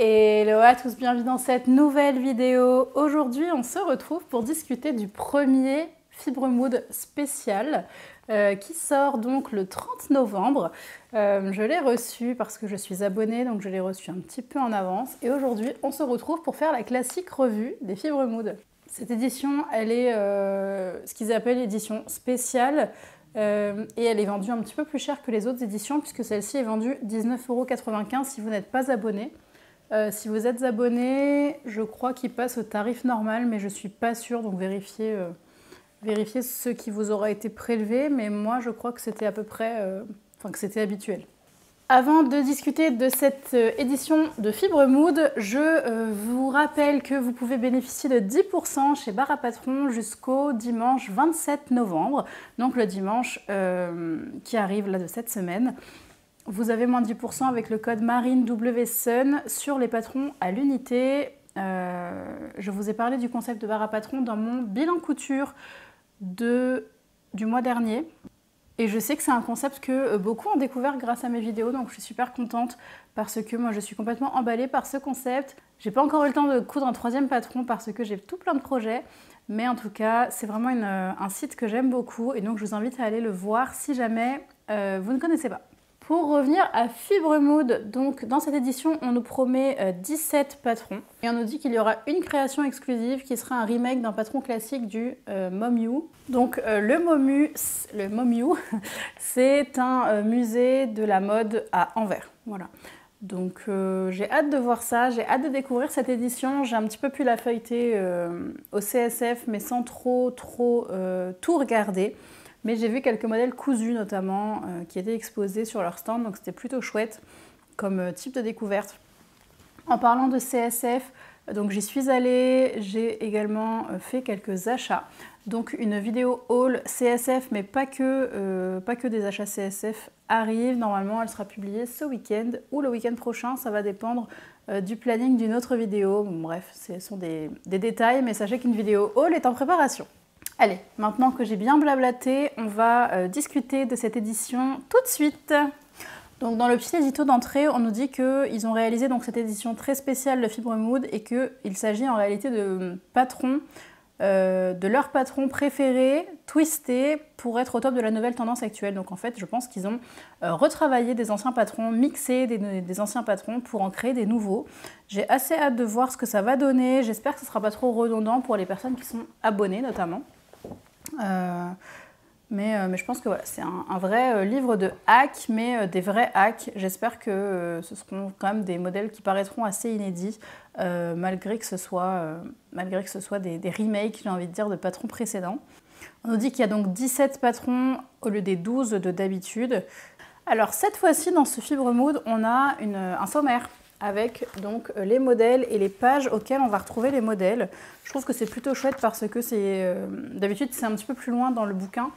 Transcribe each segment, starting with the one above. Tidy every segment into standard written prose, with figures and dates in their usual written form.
Hello à tous, bienvenue dans cette nouvelle vidéo. Aujourd'hui, on se retrouve pour discuter du premier Fibremood spécial qui sort donc le 30 novembre. Je l'ai reçu parce que je suis abonnée, donc je l'ai reçu un petit peu en avance. Et aujourd'hui, on se retrouve pour faire la classique revue des Fibremood. Cette édition, elle est ce qu'ils appellent l'édition spéciale. Et elle est vendue un petit peu plus cher que les autres éditions puisque celle-ci est vendue 19,95 € si vous n'êtes pas abonné. Si vous êtes abonné, je crois qu'il passe au tarif normal, mais je ne suis pas sûre, donc vérifiez ce qui vous aura été prélevé, mais moi je crois que c'était à peu près, que c'était habituel. Avant de discuter de cette édition de Fibremood, je vous rappelle que vous pouvez bénéficier de 10% chez Bar à Patron jusqu'au dimanche 27 novembre, donc le dimanche qui arrive là de cette semaine. Vous avez moins de 10% avec le code MarineWSUN sur les patrons à l'unité. Je vous ai parlé du concept de bar à patron dans mon bilan couture du mois dernier. Et je sais que c'est un concept que beaucoup ont découvert grâce à mes vidéos, donc je suis super contente parce que moi je suis complètement emballée par ce concept. J'ai pas encore eu le temps de coudre un troisième patron parce que j'ai tout plein de projets, mais en tout cas c'est vraiment un site que j'aime beaucoup et donc je vous invite à aller le voir si jamais vous ne connaissez pas. Pour revenir à Fibremood, donc dans cette édition, on nous promet 17 patrons et on nous dit qu'il y aura une création exclusive qui sera un remake d'un patron classique du Mom You. Donc le Mom You, c'est un musée de la mode à Anvers. Voilà. Donc j'ai hâte de voir ça, j'ai hâte de découvrir cette édition. J'ai un petit peu pu la feuilleter au CSF, mais sans trop tout regarder. Mais j'ai vu quelques modèles cousus notamment qui étaient exposés sur leur stand, donc c'était plutôt chouette comme type de découverte. En parlant de CSF, donc j'y suis allée, j'ai également fait quelques achats. Donc une vidéo haul CSF, mais pas que des achats CSF arrive. Normalement, elle sera publiée ce week-end ou le week-end prochain, ça va dépendre du planning d'une autre vidéo. Bon, bref, ce sont des détails, mais sachez qu'une vidéo haul est en préparation. Allez, maintenant que j'ai bien blablaté, on va discuter de cette édition tout de suite. Donc dans le petit édito d'entrée, on nous dit qu'ils ont réalisé donc cette édition très spéciale de Fibremood et qu'il s'agit en réalité de patrons, de leurs patrons préférés, twistés, pour être au top de la nouvelle tendance actuelle. Donc en fait, je pense qu'ils ont retravaillé des anciens patrons, mixé des anciens patrons pour en créer des nouveaux. J'ai assez hâte de voir ce que ça va donner. J'espère que ce ne sera pas trop redondant pour les personnes qui sont abonnées notamment. Mais je pense que voilà, c'est un vrai livre de hacks, mais des vrais hacks. J'espère que ce seront quand même des modèles qui paraîtront assez inédits, malgré que ce soit des remakes, j'ai envie de dire, de patrons précédents. On nous dit qu'il y a donc 17 patrons au lieu des 12 de d'habitude. Alors cette fois-ci, dans ce Fibremood, on a un sommaire avec donc les modèles et les pages auxquelles on va retrouver les modèles. Je trouve que c'est plutôt chouette parce que d'habitude c'est un petit peu plus loin dans le bouquin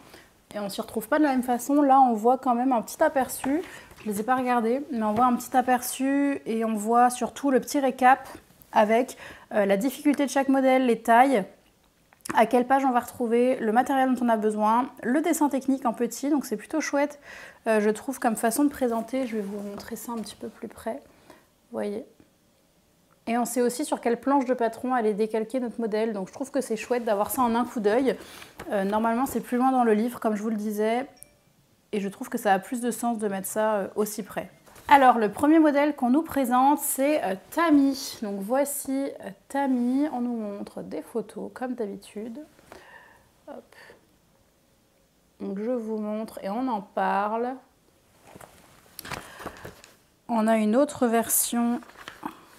et on ne s'y retrouve pas de la même façon. Là on voit quand même un petit aperçu, je ne les ai pas regardés, mais on voit un petit aperçu et on voit surtout le petit récap avec la difficulté de chaque modèle, les tailles, à quelle page on va retrouver, le matériel dont on a besoin, le dessin technique en petit, donc c'est plutôt chouette, je trouve, comme façon de présenter. Je vais vous montrer ça un petit peu plus près. Vous voyez. Et on sait aussi sur quelle planche de patron aller décalquer notre modèle. Donc je trouve que c'est chouette d'avoir ça en un coup d'œil. Normalement, c'est plus loin dans le livre, comme je vous le disais. Et je trouve que ça a plus de sens de mettre ça aussi près. Alors, le premier modèle qu'on nous présente, c'est Tammy. Donc voici Tammy. On nous montre des photos, comme d'habitude. Hop. Donc je vous montre et on en parle. On a une autre version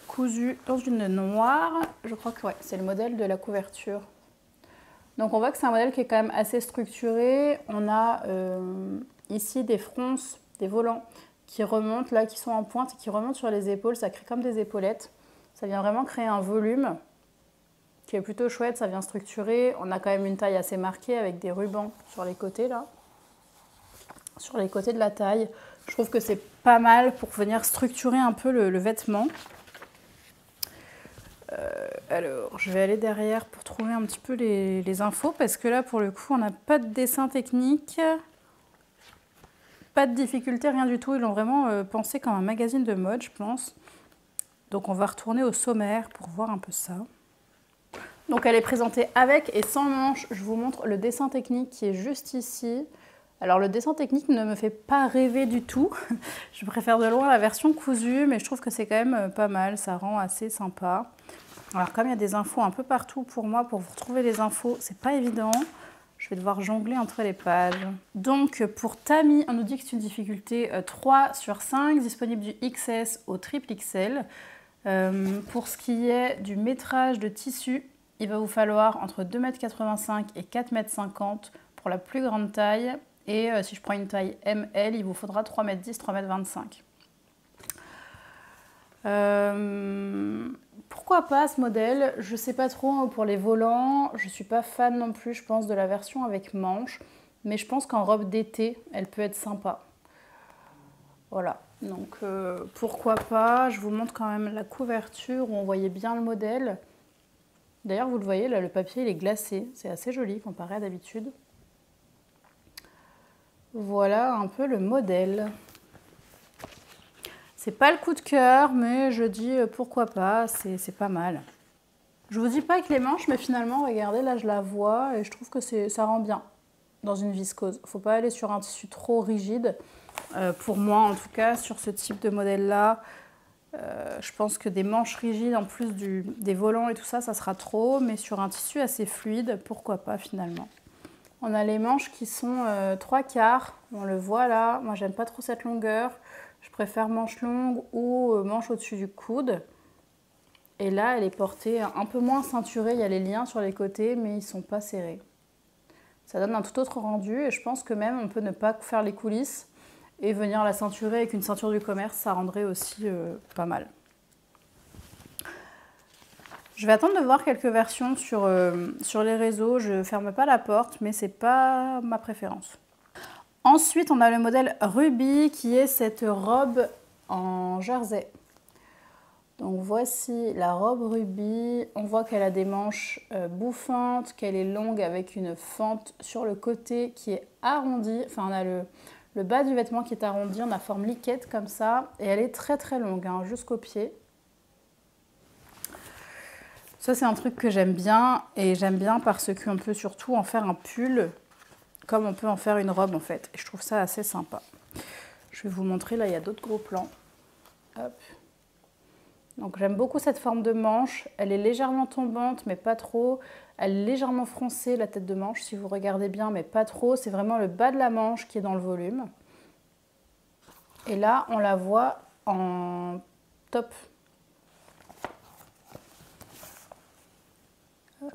cousue dans une noire. Je crois que ouais, c'est le modèle de la couverture. Donc on voit que c'est un modèle qui est quand même assez structuré. On a ici des fronces, des volants qui remontent là, qui sont en pointe et qui remontent sur les épaules. Ça crée comme des épaulettes. Ça vient vraiment créer un volume qui est plutôt chouette. Ça vient structurer. On a quand même une taille assez marquée avec des rubans sur les côtés là. Sur les côtés de la taille. Je trouve que c'est pas mal pour venir structurer un peu le vêtement. Alors, je vais aller derrière pour trouver un petit peu les infos, parce que là, pour le coup, on n'a pas de dessin technique, pas de difficulté, rien du tout. Ils l'ont vraiment pensé comme un magazine de mode, je pense. Donc on va retourner au sommaire pour voir un peu ça. Donc elle est présentée avec et sans manches. Je vous montre le dessin technique qui est juste ici. Alors le dessin technique ne me fait pas rêver du tout. Je préfère de loin la version cousue, mais je trouve que c'est quand même pas mal. Ça rend assez sympa. Alors comme il y a des infos un peu partout pour moi, pour vous retrouver les infos, c'est pas évident. Je vais devoir jongler entre les pages. Donc pour Tami, on nous dit que c'est une difficulté 3/5, disponible du XS au triple XL. Pour ce qui est du métrage de tissu, il va vous falloir entre 2,85 m et 4,50 m pour la plus grande taille. Et si je prends une taille ML, il vous faudra 3,10 m, 3,25 m. Pourquoi pas ce modèle? Je sais pas trop hein, pour les volants. Je suis pas fan non plus, je pense, de la version avec manches. Mais je pense qu'en robe d'été, elle peut être sympa. Voilà, donc pourquoi pas. Je vous montre quand même la couverture où on voyait bien le modèle. D'ailleurs, vous le voyez, là, le papier, il est glacé. C'est assez joli comparé à d'habitude. Voilà un peu le modèle. C'est pas le coup de cœur, mais je dis pourquoi pas, c'est pas mal. Je vous dis pas que les manches, mais finalement, regardez, là, je la vois et je trouve que ça rend bien dans une viscose. Faut pas aller sur un tissu trop rigide. Pour moi, en tout cas, sur ce type de modèle-là, je pense que des manches rigides, en plus des volants et tout ça, ça sera trop. Mais sur un tissu assez fluide, pourquoi pas finalement. On a les manches qui sont 3/4, on le voit là. Moi, j'aime pas trop cette longueur. Je préfère manche longue ou manche au-dessus du coude. Et là, elle est portée un peu moins ceinturée. Il y a les liens sur les côtés, mais ils sont pas serrés. Ça donne un tout autre rendu et je pense que même on peut ne pas faire les coulisses et venir la ceinturer avec une ceinture du commerce, ça rendrait aussi pas mal. Je vais attendre de voir quelques versions sur les réseaux. Je ne ferme pas la porte, mais c'est pas ma préférence. Ensuite, on a le modèle Ruby qui est cette robe en jersey. Donc voici la robe Ruby. On voit qu'elle a des manches bouffantes, qu'elle est longue avec une fente sur le côté qui est arrondie. Enfin, on a le bas du vêtement qui est arrondi, on a forme liquette comme ça. Et elle est très très longue, hein, jusqu'au pied. Ça, c'est un truc que j'aime bien. Et j'aime bien parce qu'on peut surtout en faire un pull comme on peut en faire une robe en fait. Et je trouve ça assez sympa. Je vais vous montrer, là il y a d'autres gros plans. Hop. Donc j'aime beaucoup cette forme de manche. Elle est légèrement tombante mais pas trop. Elle est légèrement froncée la tête de manche si vous regardez bien mais pas trop. C'est vraiment le bas de la manche qui est dans le volume. Et là on la voit en top. Hop.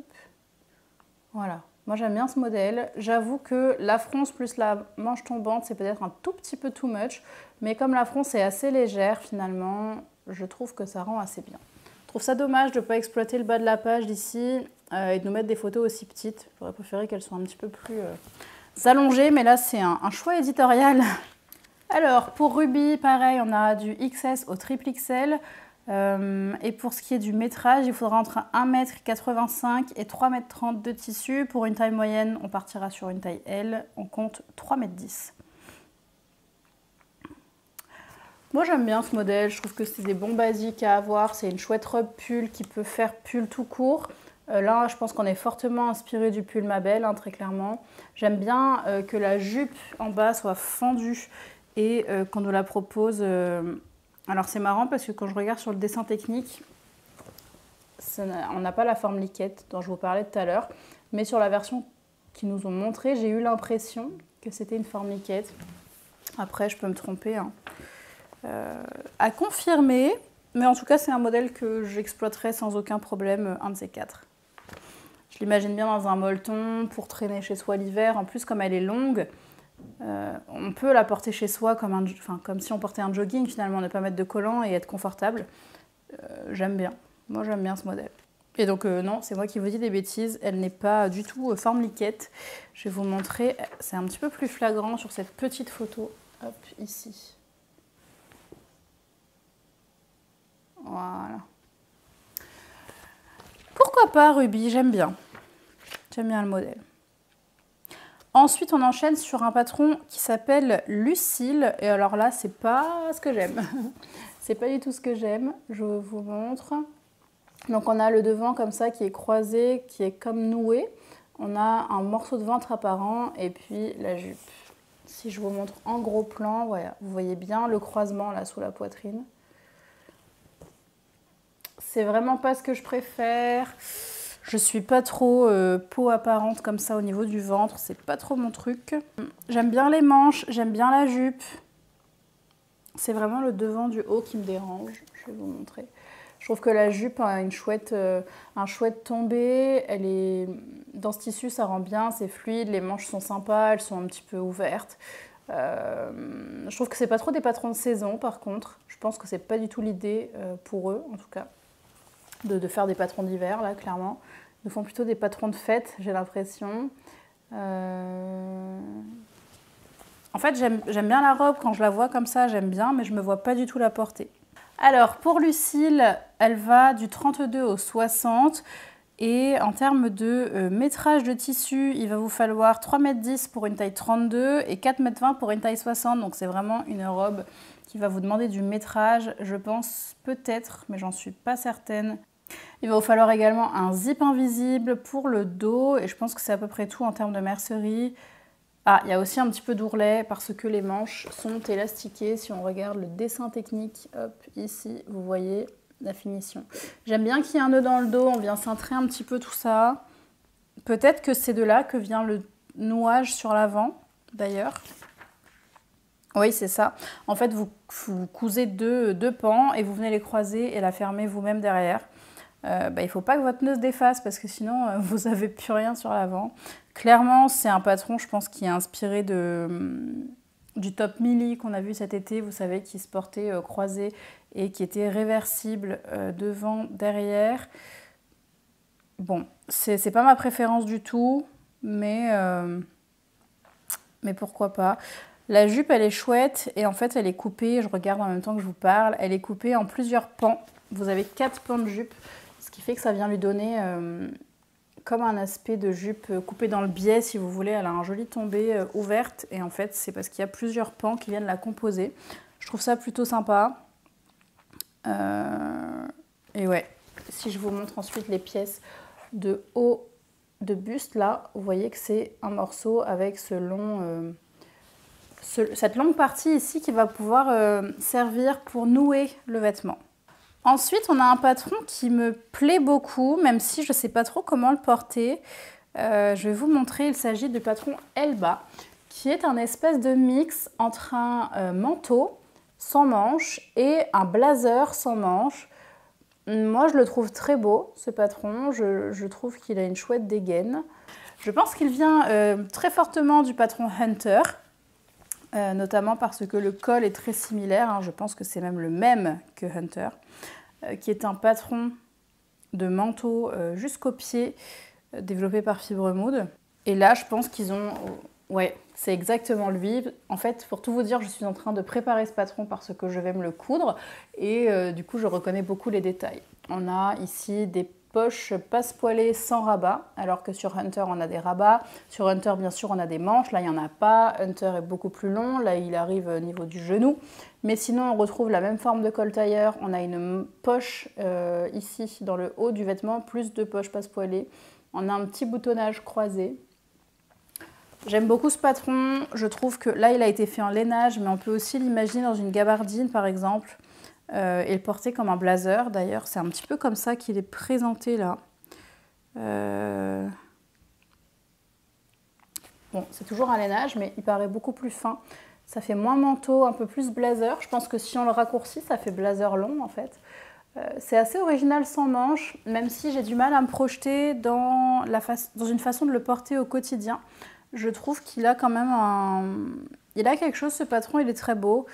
Voilà. Moi j'aime bien ce modèle, j'avoue que la fronce plus la manche tombante c'est peut-être un tout petit peu too much, mais comme la fronce est assez légère finalement, je trouve que ça rend assez bien. Je trouve ça dommage de ne pas exploiter le bas de la page d'ici et de nous mettre des photos aussi petites. J'aurais préféré qu'elles soient un petit peu plus allongées, mais là c'est un choix éditorial. Alors pour Ruby, pareil, on a du XS au triple XL. Et pour ce qui est du métrage, il faudra entre 1,85 m et 3,30 m de tissu. Pour une taille moyenne, on partira sur une taille L. On compte 3,10 m. Moi j'aime bien ce modèle, je trouve que c'est des bons basiques à avoir. C'est une chouette robe pull qui peut faire pull tout court. Là, je pense qu'on est fortement inspiré du pull Mabel, hein, très clairement. J'aime bien que la jupe en bas soit fendue et qu'on nous la propose... Alors c'est marrant parce que quand je regarde sur le dessin technique, on n'a pas la forme liquette dont je vous parlais tout à l'heure, mais sur la version qu'ils nous ont montrée, j'ai eu l'impression que c'était une forme liquette. Après, je peux me tromper, hein. À confirmer, mais en tout cas c'est un modèle que j'exploiterai sans aucun problème, un de ces quatre. Je l'imagine bien dans un molleton pour traîner chez soi l'hiver. En plus, comme elle est longue, on peut la porter chez soi comme si on portait un jogging finalement, ne pas mettre de collant et être confortable. J'aime bien, moi j'aime bien ce modèle. Et donc non, c'est moi qui vous dis des bêtises, elle n'est pas du tout forme liquette. Je vais vous montrer, c'est un petit peu plus flagrant sur cette petite photo, hop, ici. Voilà. Pourquoi pas Ruby, j'aime bien le modèle. Ensuite, on enchaîne sur un patron qui s'appelle Lucille. Et alors là, c'est pas ce que j'aime. C'est pas du tout ce que j'aime, je vous montre. Donc on a le devant comme ça qui est croisé, qui est comme noué. On a un morceau de ventre apparent et puis la jupe. Si je vous montre en gros plan, voilà, vous voyez bien le croisement là sous la poitrine. C'est vraiment pas ce que je préfère. Je suis pas trop peau apparente comme ça au niveau du ventre, c'est pas trop mon truc. J'aime bien les manches, j'aime bien la jupe. C'est vraiment le devant du haut qui me dérange. Je vais vous montrer. Je trouve que la jupe a un chouette tombé. Elle est dans ce tissu, ça rend bien, c'est fluide. Les manches sont sympas, elles sont un petit peu ouvertes. Je trouve que c'est pas trop des patrons de saison, par contre. Je pense que c'est pas du tout l'idée pour eux, en tout cas, de faire des patrons d'hiver, là, clairement. Ils nous font plutôt des patrons de fête, j'ai l'impression. En fait, j'aime bien la robe, quand je la vois comme ça, j'aime bien, mais je me vois pas du tout la porter. Alors, pour Lucille, elle va du 32 au 60. Et en termes de métrage de tissu, il va vous falloir 3,10 m pour une taille 32 et 4,20 m pour une taille 60. Donc c'est vraiment une robe qui va vous demander du métrage, je pense peut-être, mais j'en suis pas certaine. Il va vous falloir également un zip invisible pour le dos et je pense que c'est à peu près tout en termes de mercerie. Ah, il y a aussi un petit peu d'ourlet parce que les manches sont élastiquées. Si on regarde le dessin technique, hop, ici, vous voyez la finition. J'aime bien qu'il y ait un nœud dans le dos, on vient cintrer un petit peu tout ça. Peut-être que c'est de là que vient le nouage sur l'avant, d'ailleurs. Oui, c'est ça. En fait, vous cousez deux pans et vous venez les croiser et la fermer vous-même derrière. Il ne faut pas que votre nœud se défasse parce que sinon, vous n'avez plus rien sur l'avant. Clairement, c'est un patron, je pense, qui est inspiré du top Millie qu'on a vu cet été, vous savez, qui se portait croisé et qui était réversible devant, derrière. Bon, c'est pas ma préférence du tout, mais pourquoi pas. La jupe, elle est chouette et en fait, elle est coupée, je regarde en même temps que je vous parle, elle est coupée en plusieurs pans. Vous avez 4 pans de jupe, ce qui fait que ça vient lui donner comme un aspect de jupe coupée dans le biais, si vous voulez. Elle a un joli tombé ouverte et en fait, c'est parce qu'il y a plusieurs pans qui viennent la composer. Je trouve ça plutôt sympa. Et ouais, si je vous montre ensuite les pièces de haut de buste, là, vous voyez que c'est un morceau avec cette longue partie ici qui va pouvoir servir pour nouer le vêtement. Ensuite, on a un patron qui me plaît beaucoup, même si je ne sais pas trop comment le porter. Je vais vous montrer, il s'agit du patron Elba, qui est un espèce de mix entre un manteau sans manches et un blazer sans manches. Moi, je le trouve très beau, ce patron. Je trouve qu'il a une chouette dégaine. Je pense qu'il vient très fortement du patron Hunter, notamment parce que le col est très similaire. Hein. Je pense que c'est même le même que Hunter, qui est un patron de manteau jusqu'aux pieds, développé par Fibremood. Et là, je pense qu'ils ont... Ouais, c'est exactement lui. En fait, pour tout vous dire, je suis en train de préparer ce patron parce que je vais me le coudre. Et du coup, je reconnais beaucoup les détails. On a ici des poches passe-poilées sans rabat, alors que sur Hunter, on a des rabats. Sur Hunter, bien sûr, on a des manches. Là, il n'y en a pas. Hunter est beaucoup plus long. Là, il arrive au niveau du genou. Mais sinon, on retrouve la même forme de col tailleur. On a une poche ici, dans le haut du vêtement, plus de poches passe-poilées. On a un petit boutonnage croisé. J'aime beaucoup ce patron, je trouve que là il a été fait en lainage, mais on peut aussi l'imaginer dans une gabardine par exemple, et le porter comme un blazer d'ailleurs, c'est un petit peu comme ça qu'il est présenté là. Bon, c'est toujours un lainage, mais il paraît beaucoup plus fin, ça fait moins manteau, un peu plus blazer, je pense que si on le raccourcit, ça fait blazer long en fait. C'est assez original sans manches, même si j'ai du mal à me projeter dans une façon de le porter au quotidien. Je trouve qu'il a quand même il a quelque chose, ce patron, il est très beau.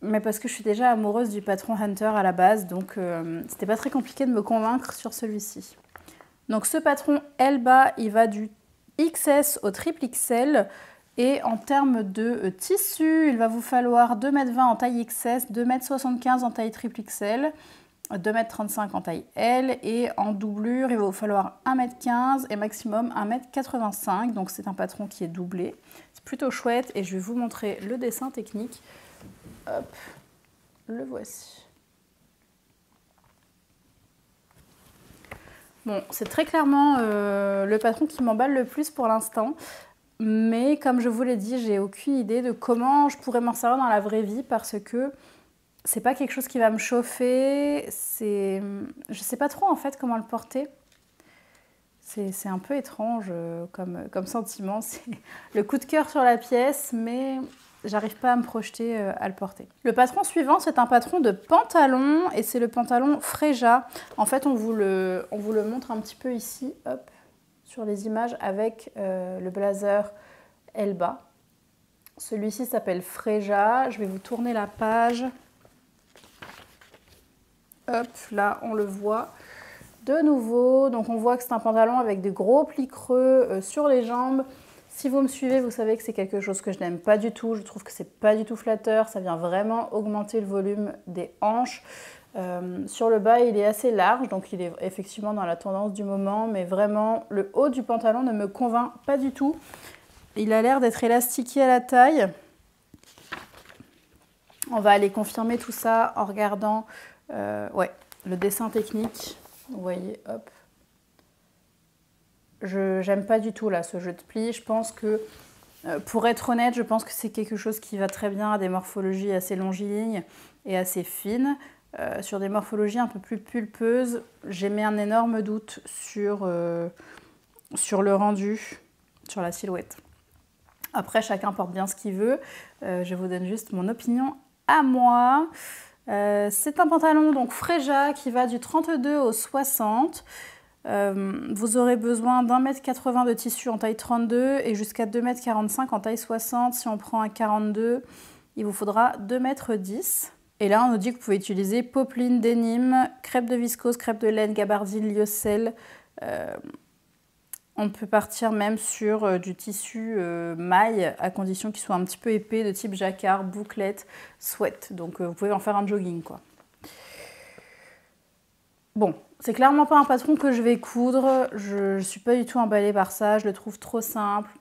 Mais parce que je suis déjà amoureuse du patron Hunter à la base, donc c'était pas très compliqué de me convaincre sur celui-ci. Donc ce patron Elba, il va du XS au triple XL. Et en termes de tissu, il va vous falloir 2,20 m en taille XS, 2,75 m en taille triple XL, 2,35 m en taille L et en doublure, il va vous falloir 1,15 m et maximum 1,85 m. Donc c'est un patron qui est doublé. C'est plutôt chouette et je vais vous montrer le dessin technique. Hop. le voici. Bon, c'est très clairement le patron qui m'emballe le plus pour l'instant. Mais comme je vous l'ai dit, j'ai aucune idée de comment je pourrais m'en servir dans la vraie vie parce que c'est pas quelque chose qui va me chauffer. Je sais pas trop en fait comment le porter. C'est un peu étrange comme sentiment. C'est le coup de cœur sur la pièce, mais j'arrive pas à me projeter à le porter. Le patron suivant, c'est un patron de pantalon et c'est le pantalon Freja. En fait, on vous le montre un petit peu ici, hop, sur les images avec le blazer Elba. Celui-ci s'appelle Freja. Je vais vous tourner la page. Hop, là, on le voit de nouveau. Donc, on voit que c'est un pantalon avec des gros plis creux sur les jambes. Si vous me suivez, vous savez que c'est quelque chose que je n'aime pas du tout. Je trouve que c'est pas du tout flatteur. Ça vient vraiment augmenter le volume des hanches. Sur le bas, il est assez large, donc il est effectivement dans la tendance du moment. Mais vraiment, le haut du pantalon ne me convainc pas du tout. Il a l'air d'être élastiqué à la taille. On va aller confirmer tout ça en regardant le dessin technique. Vous voyez, hop. J'aime pas du tout là ce jeu de plis. Je pense que, pour être honnête, je pense que c'est quelque chose qui va très bien à des morphologies assez longilignes et assez fines. Sur des morphologies un peu plus pulpeuses, j'ai mis un énorme doute sur le rendu, sur la silhouette. Après, chacun porte bien ce qu'il veut. Je vous donne juste mon opinion à moi. C'est un pantalon donc Freja qui va du 32 au 60. Vous aurez besoin d'1,80 m de tissu en taille 32 et jusqu'à 2,45 m en taille 60. Si on prend un 42, il vous faudra 2,10 m. Et là, on nous dit que vous pouvez utiliser popeline, denim, crêpe de viscose, crêpe de laine, gabardine, lyocell. On peut partir même sur du tissu maille à condition qu'il soit un petit peu épais de type jacquard, bouclette, sweat. Donc vous pouvez en faire un jogging quoi. Bon, c'est clairement pas un patron que je vais coudre. Je suis pas du tout emballée par ça. Je le trouve trop simple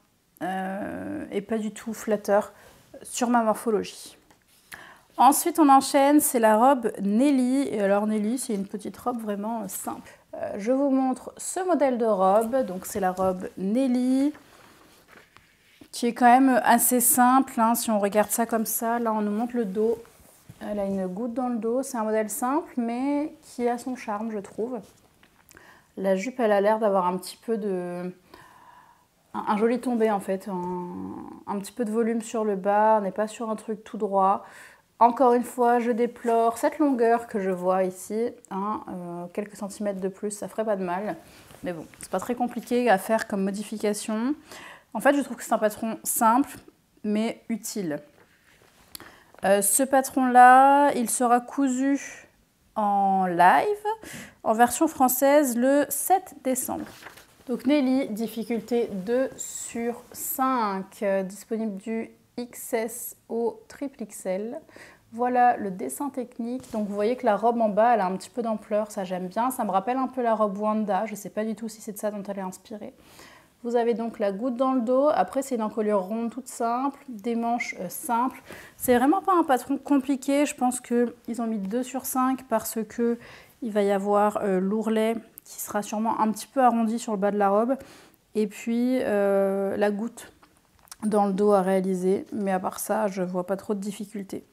et pas du tout flatteur sur ma morphologie. Ensuite, on enchaîne, c'est la robe Nelly. Et alors Nelly, c'est une petite robe vraiment simple. Je vous montre ce modèle de robe. Donc c'est la robe Nelly, qui est quand même assez simple. Hein, si on regarde ça comme ça, là on nous montre le dos. Elle a une goutte dans le dos. C'est un modèle simple, mais qui a son charme, je trouve. La jupe, elle a l'air d'avoir un petit peu de... un joli tombé en fait. Un petit peu de volume sur le bas. On n'est pas sur un truc tout droit. Encore une fois, je déplore cette longueur que je vois ici. Hein, quelques centimètres de plus, ça ferait pas de mal. Mais bon, c'est pas très compliqué à faire comme modification. En fait, je trouve que c'est un patron simple, mais utile. Ce patron-là, il sera cousu en live, en version française, le 7 décembre. Donc Nelly, difficulté 2 sur 5, disponible du XS au triple XL. Voilà le dessin technique. Donc vous voyez que la robe en bas, elle a un petit peu d'ampleur, ça j'aime bien. Ça me rappelle un peu la robe Wanda, je ne sais pas du tout si c'est de ça dont elle est inspirée. Vous avez donc la goutte dans le dos. Après, c'est une encolure ronde toute simple, des manches simples. C'est vraiment pas un patron compliqué. Je pense qu'ils ont mis 2 sur 5 parce que il va y avoir l'ourlet qui sera sûrement un petit peu arrondi sur le bas de la robe. Et puis la goutte dans le dos à réaliser. Mais à part ça, je vois pas trop de difficultés.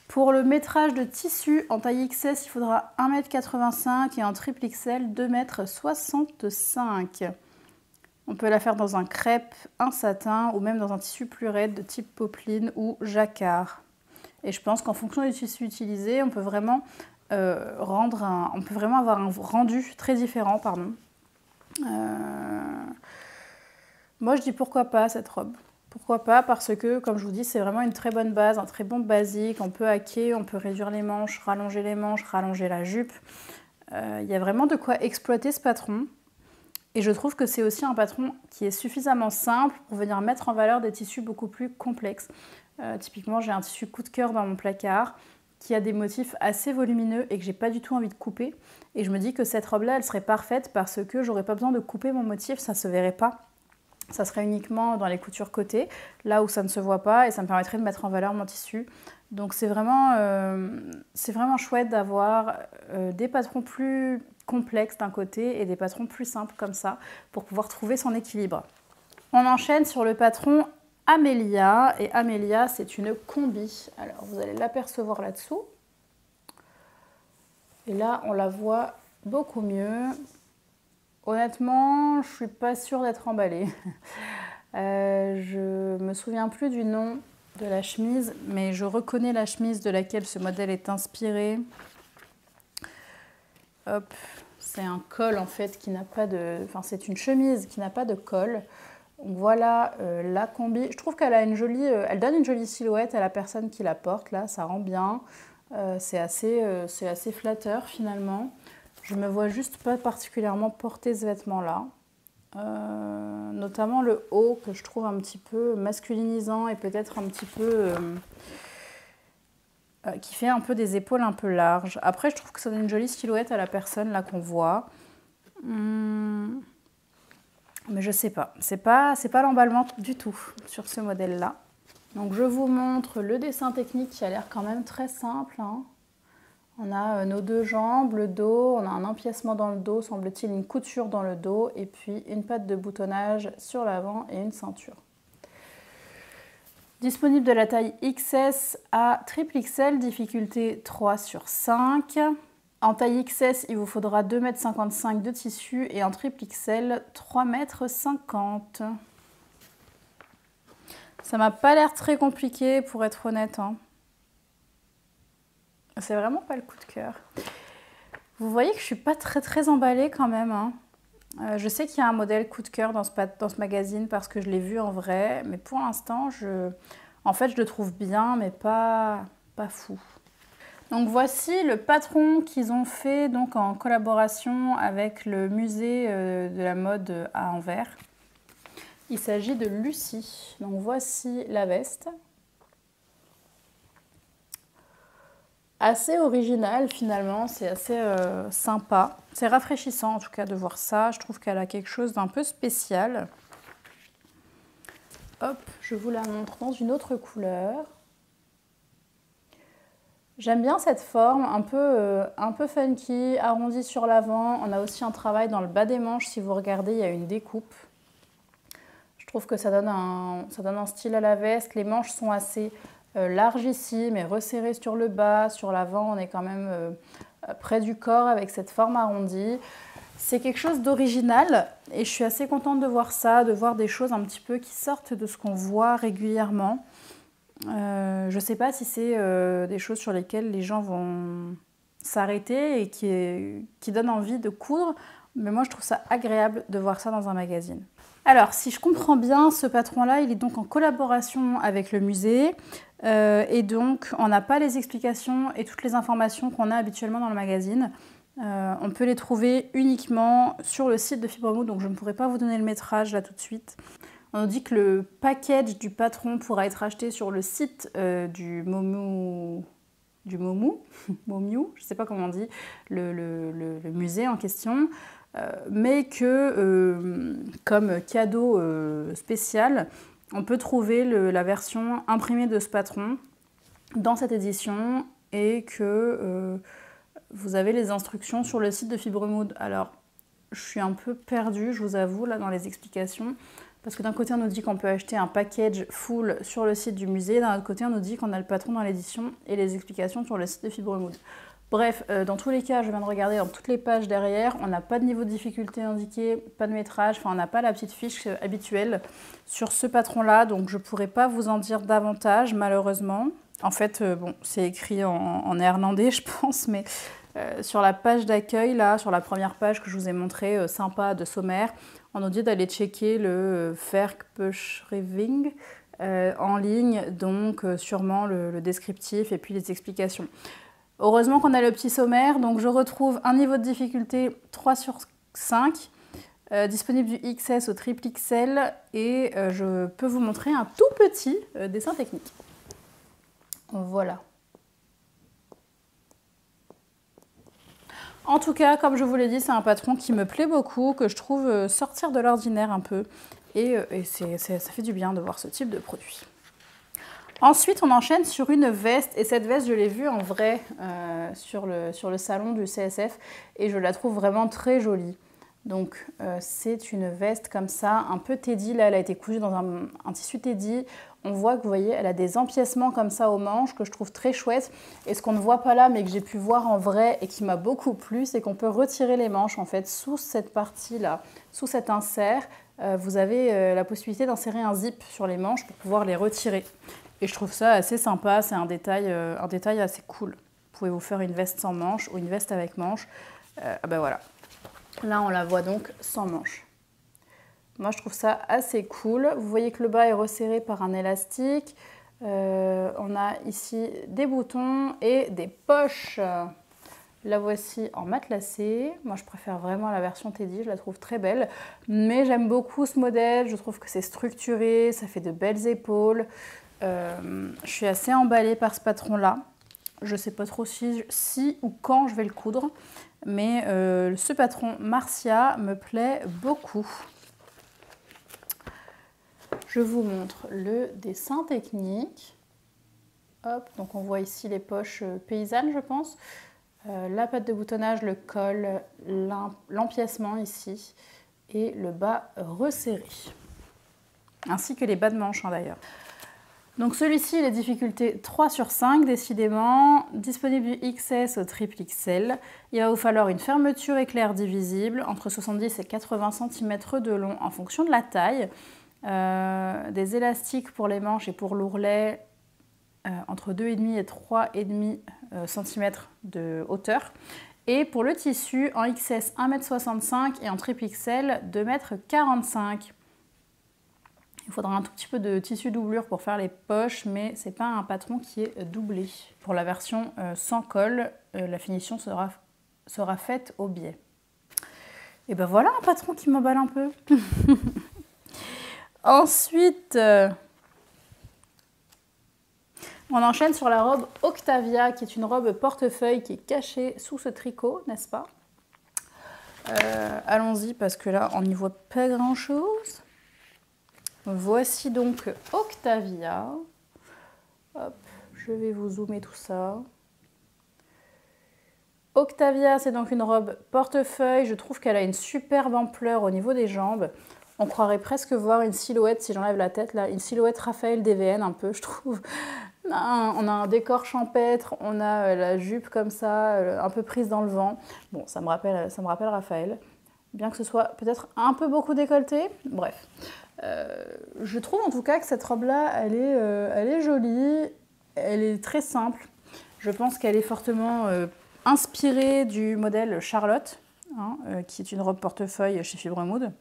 Pour le métrage de tissu, en taille XS, il faudra 1,85 m et en triple XL, 2,65 m. On peut la faire dans un crêpe, un satin ou même dans un tissu plus raide de type popeline ou jacquard. Et je pense qu'en fonction du tissu utilisé, on peut vraiment, avoir un rendu très différent. Moi, je dis pourquoi pas cette robe. Pourquoi pas, parce que, comme je vous dis, c'est vraiment une très bonne base, un très bon basique. On peut hacker, on peut réduire les manches, rallonger la jupe. Il y a vraiment de quoi exploiter ce patron. Et je trouve que c'est aussi un patron qui est suffisamment simple pour venir mettre en valeur des tissus beaucoup plus complexes. Typiquement, j'ai un tissu coup de cœur dans mon placard qui a des motifs assez volumineux et que j'ai pas du tout envie de couper. Et je me dis que cette robe-là, elle serait parfaite parce que j'aurais pas besoin de couper mon motif, ça se verrait pas. Ça serait uniquement dans les coutures côté, là où ça ne se voit pas, et ça me permettrait de mettre en valeur mon tissu Donc c'est vraiment chouette d'avoir des patrons plus complexes d'un côté et des patrons plus simples comme ça pour pouvoir trouver son équilibre. On enchaîne sur le patron Amélia, et Amélia c'est une combi. Alors vous allez l'apercevoir là-dessous. Et là on la voit beaucoup mieux. Honnêtement, je suis pas sûre d'être emballée. Je me souviens plus du nom de la chemise, mais je reconnais la chemise de laquelle ce modèle est inspiré. Hop, c'est un col en fait qui n'a pas de... Enfin, c'est une chemise qui n'a pas de col. Donc voilà la combi. Je trouve qu'elle a une jolie... elle donne une jolie silhouette à la personne qui la porte, là, ça rend bien. C'est assez flatteur finalement. Je me vois juste pas particulièrement porter ce vêtement-là. Notamment le haut que je trouve un petit peu masculinisant et peut-être un petit peu qui fait un peu des épaules un peu larges. Après je trouve que ça donne une jolie silhouette à la personne là qu'on voit. Mais je sais pas, c'est pas l'emballement du tout sur ce modèle là. Donc je vous montre le dessin technique qui a l'air quand même très simple, hein. On a nos deux jambes, le dos, on a un empiècement dans le dos, semble-t-il une couture dans le dos, et puis une patte de boutonnage sur l'avant et une ceinture. Disponible de la taille XS à XXL, difficulté 3/5. En taille XS, il vous faudra 2,55 m de tissu et en XXL, 3,50 m. Ça m'a pas l'air très compliqué pour être honnête, hein. C'est vraiment pas le coup de cœur. Vous voyez que je suis pas très emballée quand même, hein. Je sais qu'il y a un modèle coup de cœur dans ce magazine parce que je l'ai vu en vrai, mais pour l'instant, en fait, je le trouve bien, mais pas fou. Donc voici le patron qu'ils ont fait donc en collaboration avec le musée de la mode à Anvers. Il s'agit de Lucie. Donc voici la veste. Assez original finalement, c'est assez sympa. C'est rafraîchissant en tout cas de voir ça. Je trouve qu'elle a quelque chose d'un peu spécial. Hop, je vous la montre dans une autre couleur. J'aime bien cette forme, un peu funky, arrondie sur l'avant. On a aussi un travail dans le bas des manches. Si vous regardez, il y a une découpe. Je trouve que ça donne un style à la veste. Les manches sont assez larges ici, mais resserrées sur le bas. Sur l'avant, on est quand même près du corps avec cette forme arrondie. C'est quelque chose d'original et je suis assez contente de voir ça, de voir des choses un petit peu qui sortent de ce qu'on voit régulièrement. Je ne sais pas si c'est des choses sur lesquelles les gens vont s'arrêter et qui donnent envie de coudre, mais moi je trouve ça agréable de voir ça dans un magazine. Alors, si je comprends bien, ce patron-là, il est donc en collaboration avec le musée et donc on n'a pas les explications et toutes les informations qu'on a habituellement dans le magazine. On peut les trouver uniquement sur le site de Fibremood, donc je ne pourrais pas vous donner le métrage là tout de suite. On nous dit que le package du patron pourra être acheté sur le site du Momiou, je ne sais pas comment on dit, le musée en question. Mais que comme cadeau spécial, on peut trouver la version imprimée de ce patron dans cette édition et que vous avez les instructions sur le site de Fibremood. Alors, je suis un peu perdue, je vous avoue, là dans les explications, parce que d'un côté on nous dit qu'on peut acheter un package full sur le site du musée, d'un autre côté on nous dit qu'on a le patron dans l'édition et les explications sur le site de Fibremood. Bref, dans tous les cas, je viens de regarder dans toutes les pages derrière, on n'a pas de niveau de difficulté indiqué, pas de métrage, enfin on n'a pas la petite fiche habituelle sur ce patron-là, donc je ne pourrais pas vous en dire davantage malheureusement. En fait, bon, c'est écrit en néerlandais je pense, mais sur la page d'accueil, là, sur la première page que je vous ai montrée, sympa, de sommaire, on nous dit d'aller checker le Verkbeschrijving en ligne, donc sûrement le descriptif et puis les explications. Heureusement qu'on a le petit sommaire, donc je retrouve un niveau de difficulté 3/5, disponible du XS au XXL, et je peux vous montrer un tout petit dessin technique. Voilà. En tout cas, comme je vous l'ai dit, c'est un patron qui me plaît beaucoup, que je trouve sortir de l'ordinaire un peu, et ça fait du bien de voir ce type de produit. Ensuite, on enchaîne sur une veste. Et cette veste, je l'ai vue en vrai sur le salon du CSF. Et je la trouve vraiment très jolie. Donc, c'est une veste comme ça, un peu teddy. Là, elle a été cousue dans un tissu teddy. On voit que, vous voyez, elle a des empiècements comme ça aux manches que je trouve très chouette. Et ce qu'on ne voit pas là, mais que j'ai pu voir en vrai et qui m'a beaucoup plu, c'est qu'on peut retirer les manches, en fait, sous cette partie-là, sous cet insert. Vous avez la possibilité d'insérer un zip sur les manches pour pouvoir les retirer. Et je trouve ça assez sympa, c'est un détail assez cool. Vous pouvez vous faire une veste sans manches ou une veste avec manches. Ben voilà. Là, on la voit donc sans manches. Moi, je trouve ça assez cool. Vous voyez que le bas est resserré par un élastique. On a ici des boutons et des poches. La voici en matelassé. Moi, je préfère vraiment la version Teddy, je la trouve très belle. Mais j'aime beaucoup ce modèle, je trouve que c'est structuré, ça fait de belles épaules. Je suis assez emballée par ce patron-là. Je ne sais pas trop si ou quand je vais le coudre. Mais ce patron Marcia me plaît beaucoup. Je vous montre le dessin technique. Hop, donc on voit ici les poches paysannes, je pense. La patte de boutonnage, le col, l'empiècement ici et le bas resserré. Ainsi que les bas de manche d'ailleurs. Donc celui-ci, il est difficulté 3 sur 5 décidément, disponible du XS au triple XL. Il va vous falloir une fermeture éclair divisible entre 70 et 80 cm de long en fonction de la taille. Des élastiques pour les manches et pour l'ourlet entre 2,5 et 3,5 cm de hauteur. Et pour le tissu, en XS 1,65 m et en triple XL 2,45 m. Il faudra un tout petit peu de tissu doublure pour faire les poches, mais ce n'est pas un patron qui est doublé. Pour la version sans colle, la finition sera faite au biais. Et ben voilà un patron qui m'emballe un peu. Ensuite, on enchaîne sur la robe Octavia, qui est une robe portefeuille qui est cachée sous ce tricot, n'est-ce pas? Allons-y, parce que là, on n'y voit pas grand-chose. Voici donc Octavia. Hop, je vais vous zoomer tout ça. Octavia, c'est donc une robe portefeuille. Je trouve qu'elle a une superbe ampleur au niveau des jambes. On croirait presque voir une silhouette, si j'enlève la tête, là, une silhouette Raphaël DVN un peu, je trouve. On a un décor champêtre, on a la jupe comme ça, un peu prise dans le vent. Bon, ça me rappelle Raphaël. Bien que ce soit peut-être un peu beaucoup décolleté. Bref. Je trouve en tout cas que cette robe-là, elle est jolie, elle est très simple. Je pense qu'elle est fortement inspirée du modèle Charlotte, hein, qui est une robe portefeuille chez Fibremood.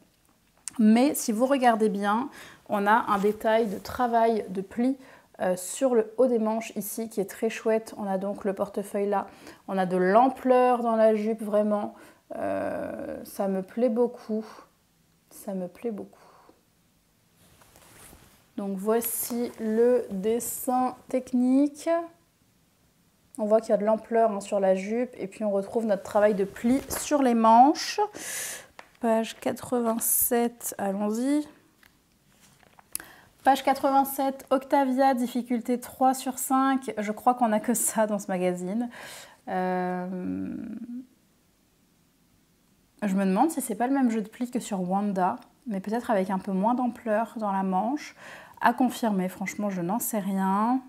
Mais si vous regardez bien, on a un détail de travail de pli sur le haut des manches ici qui est très chouette. On a donc le portefeuille là, on a de l'ampleur dans la jupe vraiment. Ça me plaît beaucoup, ça me plaît beaucoup. Donc voici le dessin technique. On voit qu'il y a de l'ampleur hein, sur la jupe et puis on retrouve notre travail de pli sur les manches. Page 87, allons-y. Page 87, Octavia, difficulté 3 sur 5. Je crois qu'on n'a que ça dans ce magazine. Je me demande si c'est pas le même jeu de pli que sur Wanda, mais peut-être avec un peu moins d'ampleur dans la manche. À confirmer, franchement, je n'en sais rien.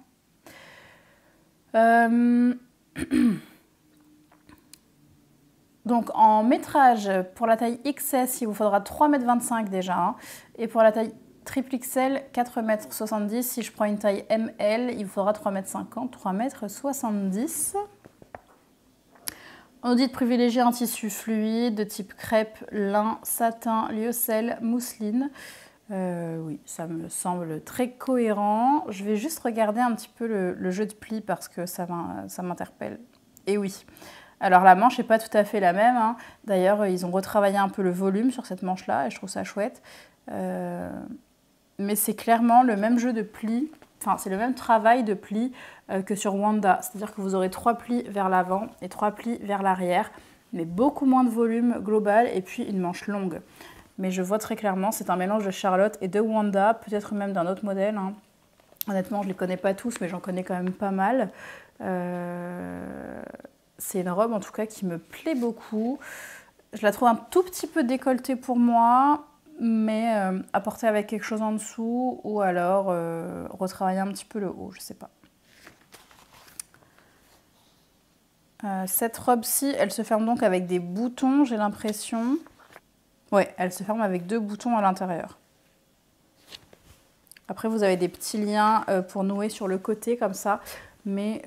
Donc en métrage, pour la taille XS, il vous faudra 3,25 m déjà. Hein, et pour la taille triple XL, 4,70 m. Si je prends une taille ML, il vous faudra 3,50 m, 3,70 m. On dit de privilégier un tissu fluide de type crêpe, lin, satin, lyocell, mousseline. Oui, ça me semble très cohérent. Je vais juste regarder un petit peu le jeu de pli parce que ça m'interpelle. Et oui, alors la manche n'est pas tout à fait la même. Hein. D'ailleurs, ils ont retravaillé un peu le volume sur cette manche-là et je trouve ça chouette. Mais c'est clairement le même jeu de pli, enfin c'est le même travail de pli que sur Wanda. C'est-à-dire que vous aurez 3 plis vers l'avant et 3 plis vers l'arrière, mais beaucoup moins de volume global et puis une manche longue. Mais je vois très clairement, c'est un mélange de Charlotte et de Wanda, peut-être même d'un autre modèle. Hein. Honnêtement, je ne les connais pas tous, mais j'en connais quand même pas mal. C'est une robe en tout cas qui me plaît beaucoup. Je la trouve un tout petit peu décolletée pour moi, mais à porter avec quelque chose en dessous ou alors retravailler un petit peu le haut, je sais pas. Cette robe-ci, elle se ferme donc avec des boutons, j'ai l'impression. Ouais, elle se ferme avec 2 boutons à l'intérieur. Après, vous avez des petits liens pour nouer sur le côté comme ça, mais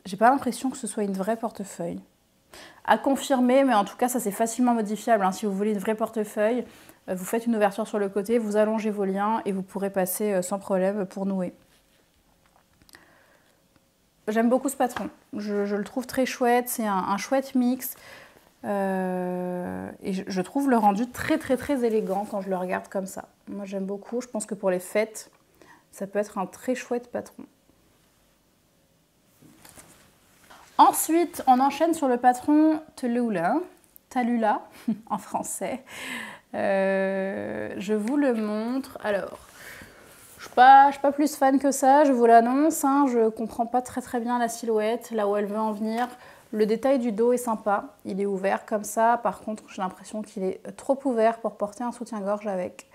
j'ai pas l'impression que ce soit une vraie portefeuille. À confirmer, mais en tout cas, ça c'est facilement modifiable. Hein. Si vous voulez une vraie portefeuille, vous faites une ouverture sur le côté, vous allongez vos liens et vous pourrez passer sans problème pour nouer. J'aime beaucoup ce patron. Je le trouve très chouette. C'est un chouette mix. Et je trouve le rendu très très très élégant quand je le regarde comme ça. Moi j'aime beaucoup. Je pense que pour les fêtes, ça peut être un très chouette patron. Ensuite, on enchaîne sur le patron Tallulah en français. Je vous le montre. Alors, je ne suis pas plus fan que ça, je vous l'annonce. Hein, je ne comprends pas très bien la silhouette, là où elle veut en venir. Le détail du dos est sympa, il est ouvert comme ça. Par contre, j'ai l'impression qu'il est trop ouvert pour porter un soutien-gorge avec.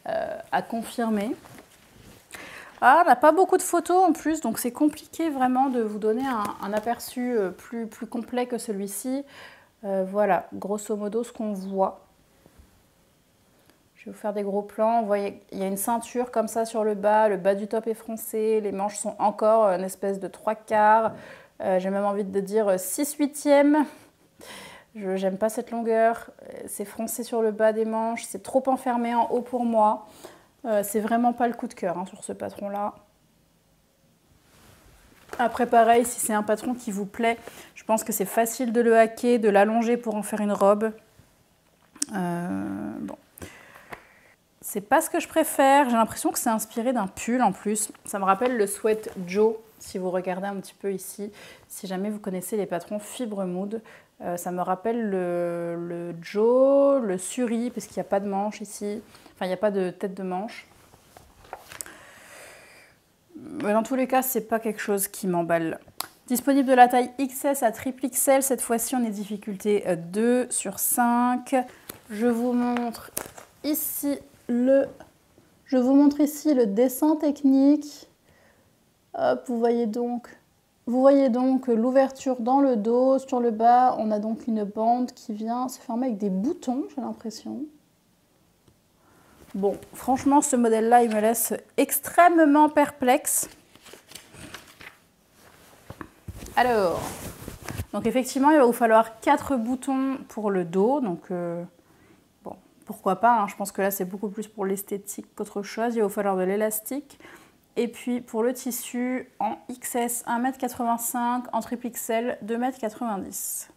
À confirmer. Ah, on n'a pas beaucoup de photos en plus, donc c'est compliqué vraiment de vous donner un aperçu plus complet que celui-ci. Voilà, grosso modo ce qu'on voit. Je vais vous faire des gros plans. Vous voyez, il y a une ceinture comme ça sur le bas du top est froncé, les manches sont encore une espèce de 3/4. J'ai même envie de dire 6/8. J'aime pas cette longueur, c'est froncé sur le bas des manches, c'est trop enfermé en haut pour moi. C'est vraiment pas le coup de cœur hein, sur ce patron-là. Après pareil, si c'est un patron qui vous plaît, je pense que c'est facile de le hacker, de l'allonger pour en faire une robe. Bon. C'est pas ce que je préfère, j'ai l'impression que c'est inspiré d'un pull en plus. Ça me rappelle le sweat Joe, si vous regardez un petit peu ici. Si jamais vous connaissez les patrons Fibre Mood, ça me rappelle le Joe, le Suri, parce qu'il n'y a pas de manche ici. Enfin, il n'y a pas de tête de manche. Mais dans tous les cas, c'est pas quelque chose qui m'emballe. Disponible de la taille XS à triple XL. Cette fois-ci, on est difficulté 2/5. Je vous montre ici le dessin technique. Hop, vous voyez donc l'ouverture dans le dos. Sur le bas, on a donc une bande qui vient se fermer avec des boutons, j'ai l'impression. Bon, franchement, ce modèle-là, il me laisse extrêmement perplexe. Alors, donc effectivement, il va vous falloir 4 boutons pour le dos. Donc, bon, pourquoi pas, hein, je pense que là, c'est beaucoup plus pour l'esthétique qu'autre chose. Il va vous falloir de l'élastique. Et puis, pour le tissu, en XS, 1,85 m, en triple XL, 2,90 m.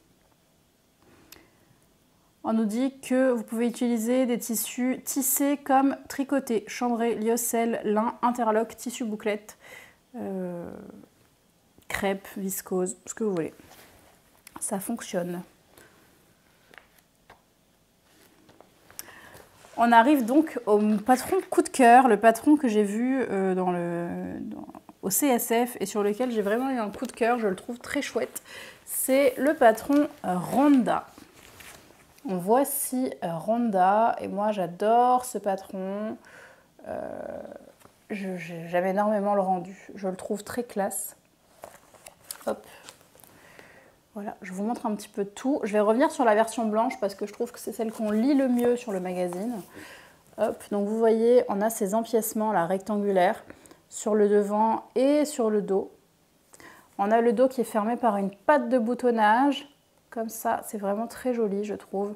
On nous dit que vous pouvez utiliser des tissus tissés comme tricotés, chambré, lyocell, lin, interlock, tissu bouclette, crêpe, viscose, ce que vous voulez. Ça fonctionne. On arrive donc au patron coup de cœur, le patron que j'ai vu au CSF et sur lequel j'ai vraiment eu un coup de cœur, je le trouve très chouette. C'est le patron Rhonda. Voici Rhonda et moi j'adore ce patron. J'aime énormément le rendu, je le trouve très classe. Hop. Voilà, je vous montre un petit peu tout. Je vais revenir sur la version blanche parce que je trouve que c'est celle qu'on lit le mieux sur le magazine. Hop, donc vous voyez, on a ces empiècements là rectangulaires sur le devant et sur le dos. On a le dos qui est fermé par une patte de boutonnage. Comme ça, c'est vraiment très joli, je trouve.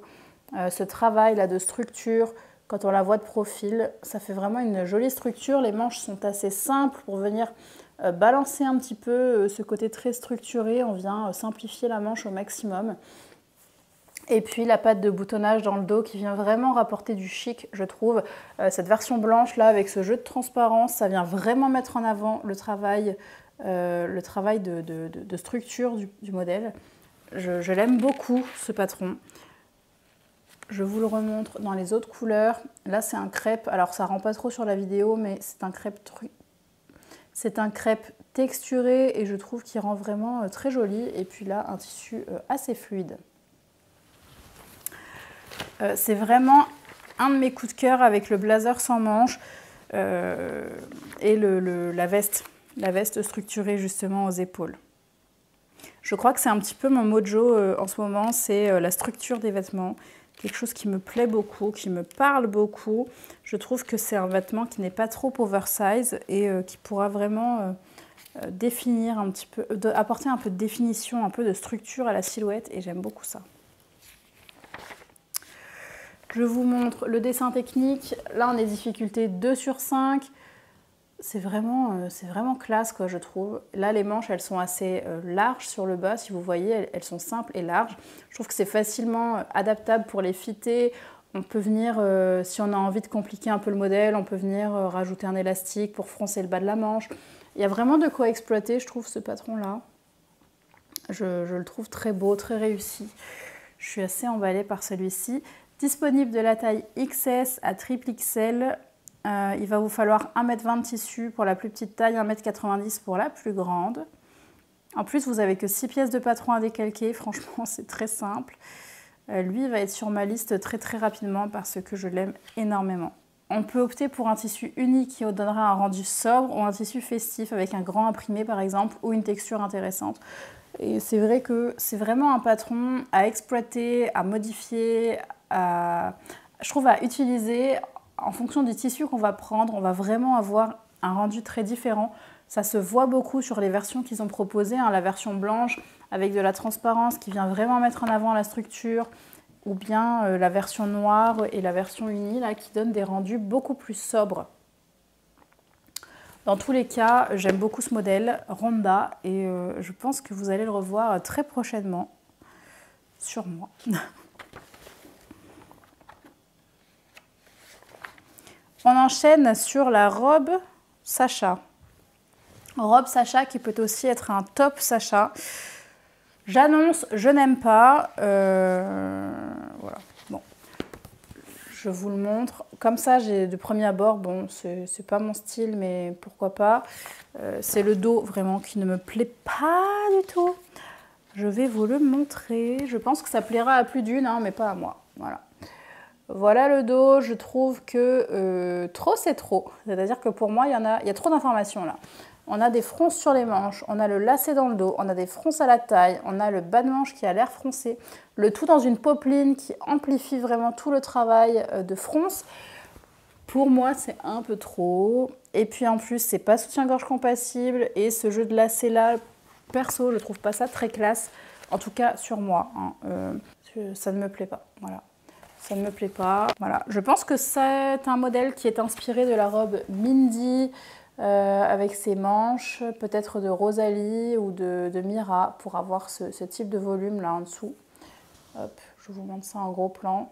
Ce travail là de structure, quand on la voit de profil, ça fait vraiment une jolie structure. Les manches sont assez simples pour venir balancer un petit peu ce côté très structuré. On vient simplifier la manche au maximum. Et puis la patte de boutonnage dans le dos qui vient vraiment rapporter du chic, je trouve. Cette version blanche là, avec ce jeu de transparence, ça vient vraiment mettre en avant le travail de structure du modèle. Je l'aime beaucoup, ce patron. Je vous le remontre dans les autres couleurs. Là, c'est un crêpe. Alors, ça rend pas trop sur la vidéo, mais c'est un crêpe texturé et je trouve qu'il rend vraiment très joli. Et puis là, un tissu assez fluide. C'est vraiment un de mes coups de cœur avec le blazer sans manches et la veste structurée justement aux épaules. Je crois que c'est un petit peu mon mojo en ce moment, c'est la structure des vêtements. Quelque chose qui me plaît beaucoup, qui me parle beaucoup. Je trouve que c'est un vêtement qui n'est pas trop oversize et qui pourra vraiment définir un petit peu, apporter un peu de définition, un peu de structure à la silhouette et j'aime beaucoup ça. Je vous montre le dessin technique. Là, on est difficulté 2 sur 5. C'est vraiment classe, quoi, je trouve. Là, les manches, elles sont assez larges sur le bas. Si vous voyez, elles sont simples et larges. Je trouve que c'est facilement adaptable pour les fitter. On peut venir, si on a envie de compliquer un peu le modèle, on peut venir rajouter un élastique pour froncer le bas de la manche. Il y a vraiment de quoi exploiter, je trouve, ce patron-là. Je le trouve très beau, très réussi. Je suis assez emballée par celui-ci. Disponible de la taille XS à triple XL. Il va vous falloir 1,20 m de tissu pour la plus petite taille, 1,90 m pour la plus grande. En plus, vous n'avez que 6 pièces de patron à décalquer. Franchement, c'est très simple. Lui, il va être sur ma liste très rapidement parce que je l'aime énormément. On peut opter pour un tissu unique qui donnera un rendu sobre ou un tissu festif avec un grand imprimé par exemple ou une texture intéressante. Et c'est vrai que c'est vraiment un patron à exploiter, à modifier, je trouve à utiliser en fonction du tissu qu'on va prendre. On va vraiment avoir un rendu très différent. Ça se voit beaucoup sur les versions qu'ils ont proposées, hein, la version blanche avec de la transparence qui vient vraiment mettre en avant la structure, ou bien la version noire et la version unie là, qui donnent des rendus beaucoup plus sobres. Dans tous les cas, j'aime beaucoup ce modèle, Ronda, et je pense que vous allez le revoir très prochainement sur moi. On enchaîne sur la robe Sacha. Robe Sacha qui peut aussi être un top Sacha. J'annonce, je n'aime pas. Voilà. Bon. Je vous le montre. Comme ça, j'ai de premier abord, bon, c'est pas mon style, mais pourquoi pas. C'est le dos vraiment qui ne me plaît pas du tout. Je vais vous le montrer. Je pense que ça plaira à plus d'une, hein, mais pas à moi. Voilà. Voilà le dos. Je trouve que trop, c'est trop. C'est-à-dire que pour moi, il y a trop d'informations là. On a des fronces sur les manches, on a le lacet dans le dos, on a des fronces à la taille, on a le bas de manche qui a l'air froncé. Le tout dans une popeline qui amplifie vraiment tout le travail de fronce. Pour moi, c'est un peu trop. Et puis en plus, c'est pas soutien-gorge compatible. Et ce jeu de lacet là, perso, je trouve pas ça très classe. En tout cas, sur moi. Hein. Ça ne me plaît pas. Voilà. Ça ne me plaît pas. Voilà. Je pense que c'est un modèle qui est inspiré de la robe Mindy. Avec ses manches, peut-être de Rosalie ou de Mira pour avoir ce type de volume là en dessous. Hop, je vous montre ça en gros plan.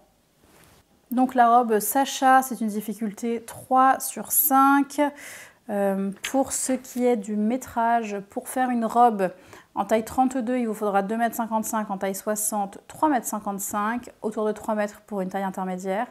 Donc la robe Sacha, c'est une difficulté 3 sur 5. Pour ce qui est du métrage, pour faire une robe en taille 32, il vous faudra 2,55 m, en taille 60, 3,55 m, autour de 3 m pour une taille intermédiaire.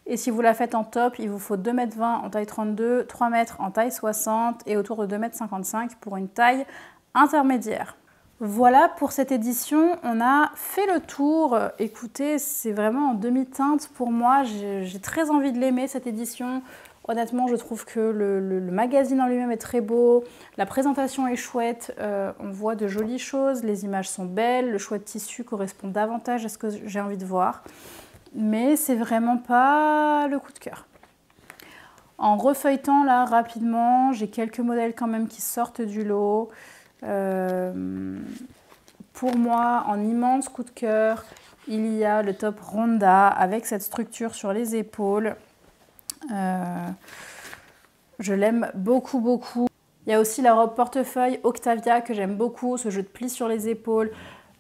Et si vous la faites en top, il vous faut 2,20 m en taille 32, 3 m en taille 60 et autour de 2,55 m pour une taille intermédiaire. Voilà pour cette édition, on a fait le tour. Écoutez, c'est vraiment en demi-teinte pour moi. J'ai très envie de l'aimer cette édition. Honnêtement, je trouve que le magazine en lui-même est très beau. La présentation est chouette. On voit de jolies choses. Les images sont belles. Le choix de tissu correspond davantage à ce que j'ai envie de voir. Mais c'est vraiment pas le coup de cœur. En refeuilletant là rapidement, j'ai quelques modèles quand même qui sortent du lot. Pour moi, en immense coup de cœur, il y a le top Ronda avec cette structure sur les épaules. Je l'aime beaucoup, beaucoup. Il y a aussi la robe portefeuille Octavia que j'aime beaucoup, ce jeu de plis sur les épaules.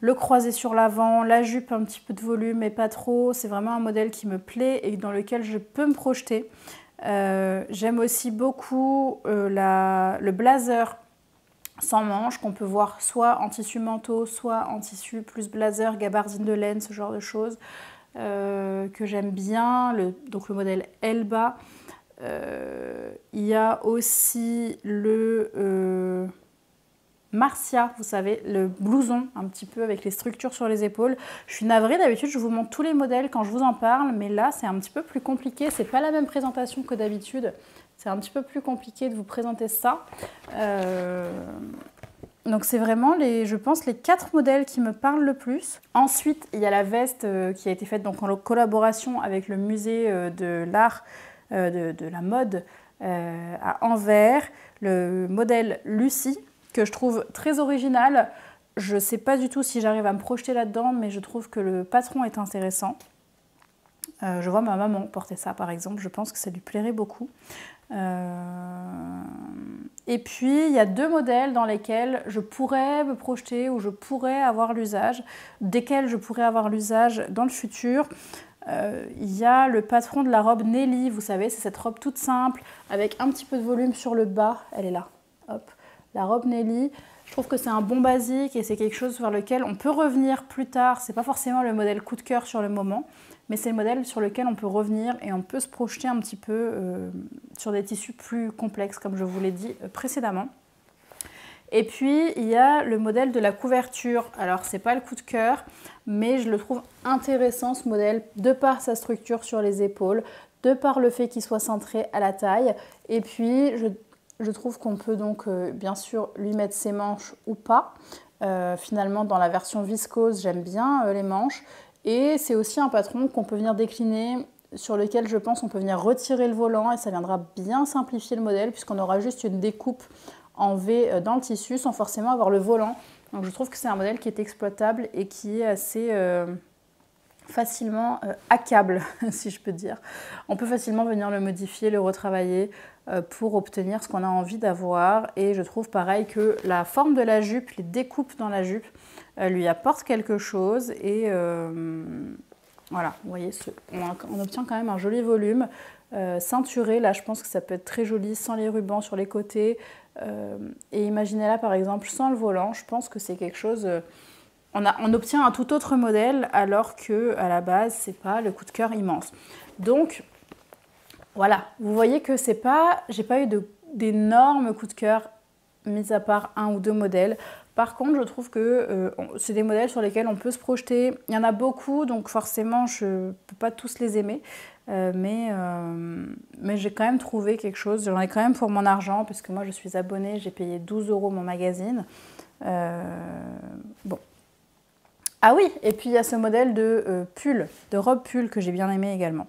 Le croisé sur l'avant, la jupe un petit peu de volume mais pas trop. C'est vraiment un modèle qui me plaît et dans lequel je peux me projeter. J'aime aussi beaucoup le blazer sans manches qu'on peut voir soit en tissu manteau, soit en tissu plus blazer, gabardine de laine, ce genre de choses. que j'aime bien, donc le modèle Elba. Il y a aussi le Marcia, vous savez, le blouson un petit peu avec les structures sur les épaules. Je suis navrée, d'habitude je vous montre tous les modèles quand je vous en parle, mais là c'est un petit peu plus compliqué, c'est pas la même présentation que d'habitude. C'est un petit peu plus compliqué de vous présenter ça. Donc c'est vraiment, je pense, les 4 modèles qui me parlent le plus. Ensuite, il y a la veste qui a été faite donc, en collaboration avec le musée de l'art, de la mode à Anvers, le modèle Lucie, que je trouve très original. Je ne sais pas du tout si j'arrive à me projeter là-dedans, mais je trouve que le patron est intéressant. Je vois ma maman porter ça par exemple, je pense que ça lui plairait beaucoup. Et puis il y a 2 modèles dans lesquels je pourrais me projeter ou je pourrais avoir l'usage, desquels je pourrais avoir l'usage dans le futur. Il y a le patron de la robe Nelly, vous savez, c'est cette robe toute simple avec un petit peu de volume sur le bas, elle est là, hop, la robe Nelly. Je trouve que c'est un bon basique et c'est quelque chose vers lequel on peut revenir plus tard. C'est pas forcément le modèle coup de cœur sur le moment, mais c'est le modèle sur lequel on peut revenir et on peut se projeter un petit peu sur des tissus plus complexes, comme je vous l'ai dit précédemment. Et puis, il y a le modèle de la couverture. Alors, c'est pas le coup de cœur, mais je le trouve intéressant, ce modèle, de par sa structure sur les épaules, de par le fait qu'il soit centré à la taille. Et puis, je trouve qu'on peut donc, bien sûr, lui mettre ses manches ou pas. Finalement, dans la version viscose, j'aime bien les manches. Et c'est aussi un patron qu'on peut venir décliner, sur lequel je pense on peut venir retirer le volant et ça viendra bien simplifier le modèle puisqu'on aura juste une découpe en V dans le tissu sans forcément avoir le volant. Donc je trouve que c'est un modèle qui est exploitable et qui est assez facilement hackable, si je peux dire. On peut facilement venir le modifier, le retravailler pour obtenir ce qu'on a envie d'avoir. Et je trouve pareil que la forme de la jupe, les découpes dans la jupe, lui apportent quelque chose. Et voilà, vous voyez, on obtient quand même un joli volume. Ceinturé, là je pense que ça peut être très joli sans les rubans sur les côtés. Et imaginez là par exemple sans le volant, je pense que c'est quelque chose... On obtient un tout autre modèle alors qu'à la base, c'est pas le coup de cœur immense. Donc, voilà, vous voyez que c'est pas, j'ai pas eu d'énormes coups de cœur, mis à part 1 ou 2 modèles. Par contre, je trouve que c'est des modèles sur lesquels on peut se projeter. Il y en a beaucoup, donc forcément, je ne peux pas tous les aimer. Mais j'ai quand même trouvé quelque chose. J'en ai quand même pour mon argent, puisque moi, je suis abonnée, j'ai payé 12 € mon magazine. Bon. Ah oui, et puis il y a ce modèle de pull, de robe pull que j'ai bien aimé également.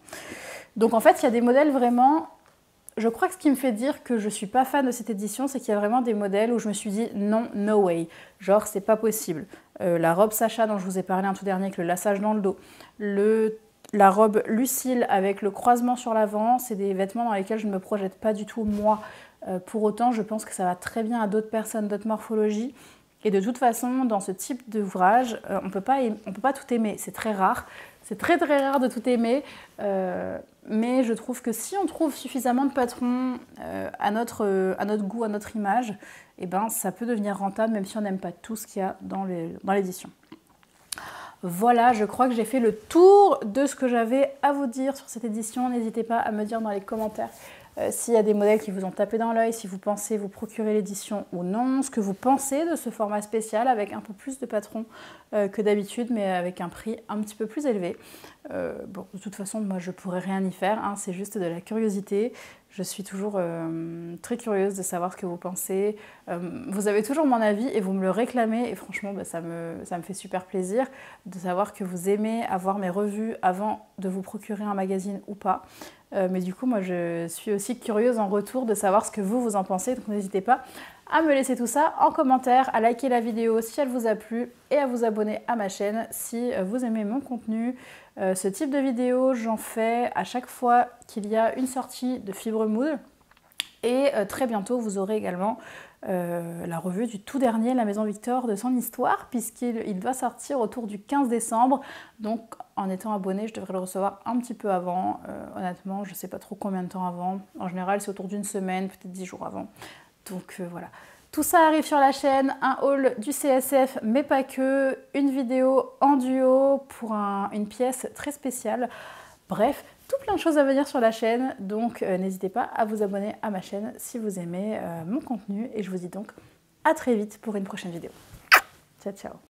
Donc en fait, il y a des modèles vraiment... Je crois que ce qui me fait dire que je ne suis pas fan de cette édition, c'est qu'il y a vraiment des modèles où je me suis dit non, no way, genre c'est pas possible. La robe Sacha dont je vous ai parlé un tout dernier avec le laçage dans le dos, la robe Lucille avec le croisement sur l'avant, c'est des vêtements dans lesquels je ne me projette pas du tout moi. Pour autant, je pense que ça va très bien à d'autres personnes, d'autres morphologies. Et de toute façon, dans ce type d'ouvrage, on peut pas tout aimer, c'est très rare. C'est très très rare de tout aimer, mais je trouve que si on trouve suffisamment de patrons à notre goût, à notre image, eh ben, ça peut devenir rentable même si on n'aime pas tout ce qu'il y a dans l'édition. Voilà, je crois que j'ai fait le tour de ce que j'avais à vous dire sur cette édition. N'hésitez pas à me dire dans les commentaires s'il y a des modèles qui vous ont tapé dans l'œil, si vous pensez vous procurer l'édition ou non, ce que vous pensez de ce format spécial avec un peu plus de patrons que d'habitude, mais avec un prix un petit peu plus élevé. Bon, de toute façon, moi je pourrais rien y faire, hein, c'est juste de la curiosité. Je suis toujours très curieuse de savoir ce que vous pensez. Vous avez toujours mon avis et vous me le réclamez et franchement bah, ça me fait super plaisir de savoir que vous aimez avoir mes revues avant de vous procurer un magazine ou pas. Mais du coup moi je suis aussi curieuse en retour de savoir ce que vous en pensez, donc n'hésitez pas à me laisser tout ça en commentaire, à liker la vidéo si elle vous a plu et à vous abonner à ma chaîne si vous aimez mon contenu. Ce type de vidéo, j'en fais à chaque fois qu'il y a une sortie de Fibre Mood. Et très bientôt, vous aurez également la revue du tout dernier La Maison Victor de son histoire, puisqu'il doit sortir autour du 15 décembre. Donc, en étant abonné, je devrais le recevoir un petit peu avant. Honnêtement, je ne sais pas trop combien de temps avant. En général, c'est autour d'une semaine, peut-être 10 jours avant. Donc voilà. Tout ça arrive sur la chaîne, un haul du CSF, mais pas que, une vidéo en duo pour une pièce très spéciale. Bref, tout plein de choses à venir sur la chaîne, donc n'hésitez pas à vous abonner à ma chaîne si vous aimez mon contenu. Et je vous dis donc à très vite pour une prochaine vidéo. Ciao, ciao!